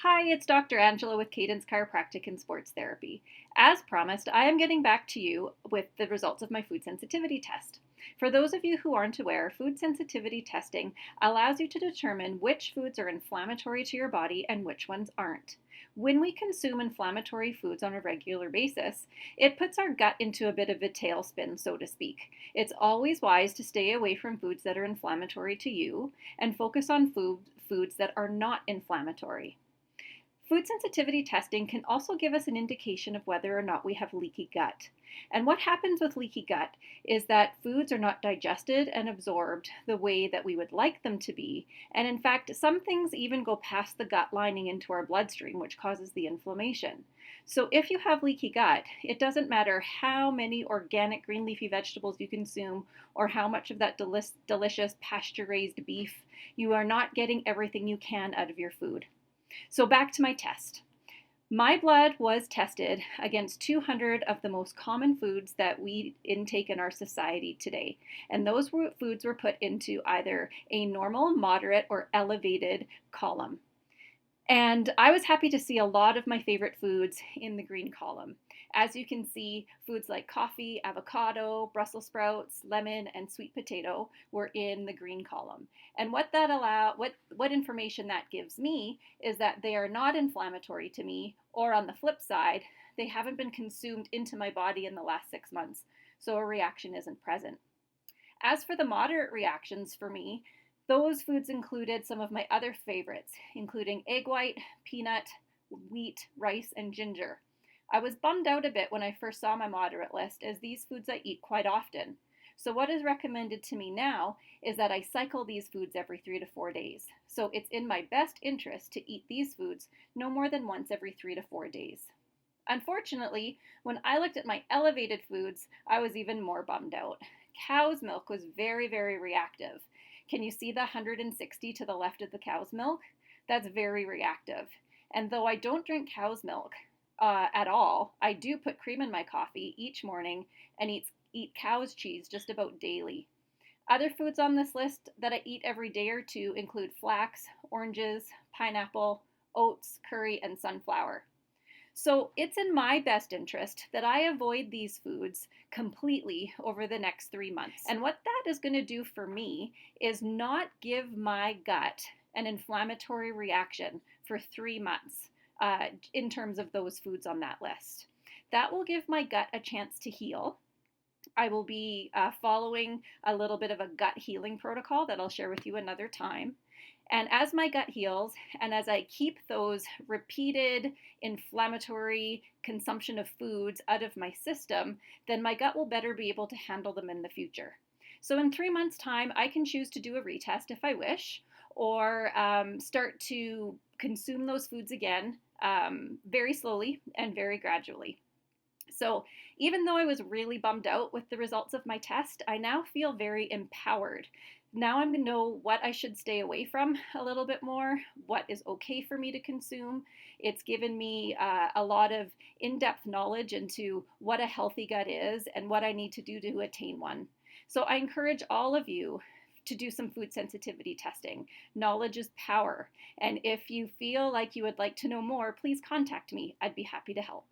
Hi, it's Dr. Angela with Cadence Chiropractic and Sports Therapy. As promised, I am getting back to you with the results of my food sensitivity test. For those of you who aren't aware, food sensitivity testing allows you to determine which foods are inflammatory to your body and which ones aren't. When we consume inflammatory foods on a regular basis, it puts our gut into a bit of a tailspin, so to speak. It's always wise to stay away from foods that are inflammatory to you and focus on foods that are not inflammatory. Food sensitivity testing can also give us an indication of whether or not we have leaky gut. And what happens with leaky gut is that foods are not digested and absorbed the way that we would like them to be. And in fact, some things even go past the gut lining into our bloodstream, which causes the inflammation. So if you have leaky gut, it doesn't matter how many organic green leafy vegetables you consume or how much of that delicious pasture-raised beef, you are not getting everything you can out of your food. So back to my test. My blood was tested against 200 of the most common foods that we intake in our society today. And those foods were put into either a normal, moderate, or elevated column. And I was happy to see a lot of my favorite foods in the green column. As you can see, foods like coffee, avocado, Brussels sprouts, lemon, and sweet potato were in the green column. And what information that gives me is that they are not inflammatory to me, or on the flip side, they haven't been consumed into my body in the last 6 months, so a reaction isn't present. As for the moderate reactions for me, those foods included some of my other favorites, including egg white, peanut, wheat, rice, and ginger. I was bummed out a bit when I first saw my moderate list, as these foods I eat quite often. So what is recommended to me now is that I cycle these foods every 3 to 4 days. So it's in my best interest to eat these foods no more than once every 3 to 4 days. Unfortunately, when I looked at my elevated foods, I was even more bummed out. Cow's milk was very, very reactive. Can you see the 160 to the left of the cow's milk? That's very reactive. And though I don't drink cow's milk at all, I do put cream in my coffee each morning and eat cow's cheese just about daily. Other foods on this list that I eat every day or two include flax, oranges, pineapple, oats, curry, and sunflower. So it's in my best interest that I avoid these foods completely over the next 3 months. And what that is going to do for me is not give my gut an inflammatory reaction for 3 months in terms of those foods on that list. That will give my gut a chance to heal. I will be following a little bit of a gut healing protocol that I'll share with you another time. And as my gut heals, and as I keep those repeated inflammatory consumption of foods out of my system, then my gut will better be able to handle them in the future. So in 3 months' time, I can choose to do a retest if I wish, or start to consume those foods again very slowly and very gradually. So even though I was really bummed out with the results of my test, I now feel very empowered. Now I'm going to know what I should stay away from a little bit more, what is okay for me to consume. It's given me a lot of in-depth knowledge into what a healthy gut is and what I need to do to attain one. So I encourage all of you to do some food sensitivity testing. Knowledge is power. And if you feel like you would like to know more, please contact me. I'd be happy to help.